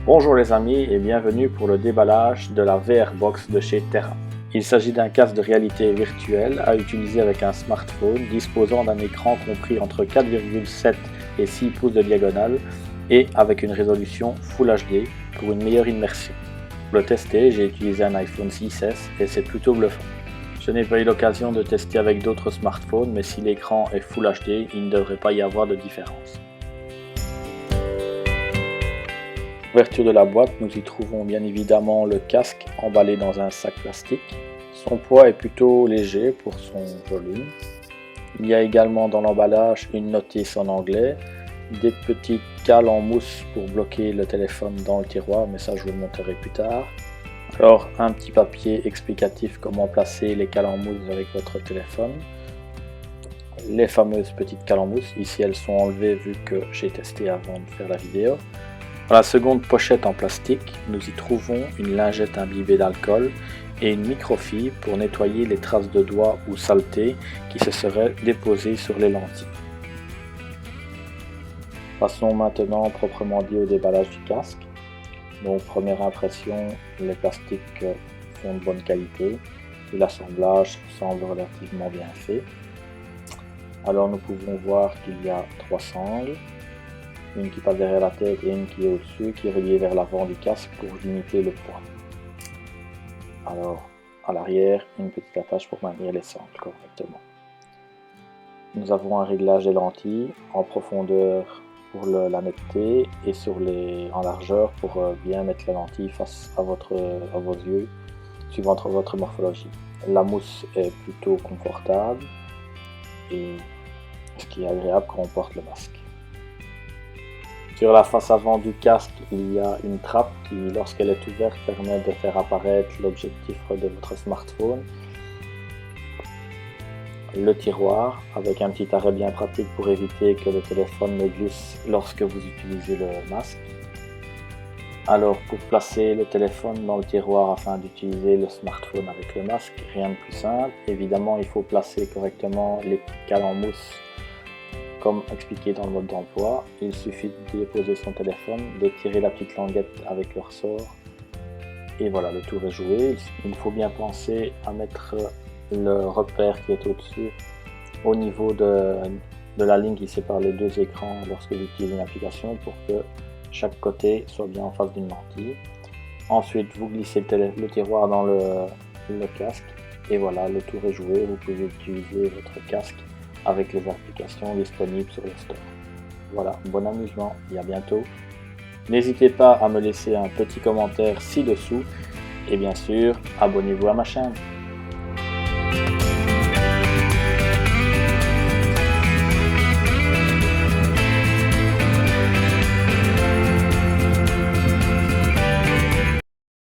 Bonjour les amis et bienvenue pour le déballage de la VR Box de chez Terra. Il s'agit d'un casque de réalité virtuelle à utiliser avec un smartphone disposant d'un écran compris entre 4,7 et 6 pouces de diagonale et avec une résolution Full HD pour une meilleure immersion. Pour le tester, j'ai utilisé un iPhone 6S et c'est plutôt bluffant. Je n'ai pas eu l'occasion de tester avec d'autres smartphones, mais si l'écran est Full HD, il ne devrait pas y avoir de différence. Ouverture de la boîte, nous y trouvons bien évidemment le casque emballé dans un sac plastique. Son poids est plutôt léger pour son volume. Il y a également dans l'emballage une notice en anglais, des petites cales en mousse pour bloquer le téléphone dans le tiroir, mais ça je vous le montrerai plus tard. Alors un petit papier explicatif comment placer les cales en mousse avec votre téléphone. Les fameuses petites cales en mousse, ici elles sont enlevées vu que j'ai testé avant de faire la vidéo. Dans la seconde pochette en plastique, nous y trouvons une lingette imbibée d'alcool et une microfibre pour nettoyer les traces de doigts ou saletés qui se seraient déposées sur les lentilles. Passons maintenant proprement dit au déballage du casque. Donc première impression, les plastiques sont de bonne qualité et l'assemblage semble relativement bien fait. Alors nous pouvons voir qu'il y a 3 sangles. Une qui passe derrière la tête et une qui est au-dessus, qui est reliée vers l'avant du casque pour limiter le poids. Alors, à l'arrière, une petite attache pour maintenir les sangles correctement. Nous avons un réglage des lentilles en profondeur pour la netteté et en largeur pour bien mettre la lentille face à vos yeux, suivant votre morphologie. La mousse est plutôt confortable et ce qui est agréable quand on porte le masque. Sur la face avant du casque, il y a une trappe qui, lorsqu'elle est ouverte, permet de faire apparaître l'objectif de votre smartphone. Le tiroir, avec un petit arrêt bien pratique pour éviter que le téléphone ne glisse lorsque vous utilisez le masque. Alors, pour placer le téléphone dans le tiroir afin d'utiliser le smartphone avec le masque, rien de plus simple. Évidemment, il faut placer correctement les cales en mousse comme expliqué dans le mode d'emploi. Il suffit de déposer son téléphone, de tirer la petite languette avec le ressort et voilà, le tour est joué. Il faut bien penser à mettre le repère qui est au-dessus au niveau de la ligne qui sépare les deux écrans lorsque vous utilisez une application pour que chaque côté soit bien en face d'une lentille. Ensuite, vous glissez le tiroir dans le casque et voilà, le tour est joué. Vous pouvez utiliser votre casque avec les applications disponibles sur le store. Voilà, bon amusement et à bientôt. N'hésitez pas à me laisser un petit commentaire ci-dessous et bien sûr, abonnez-vous à ma chaîne.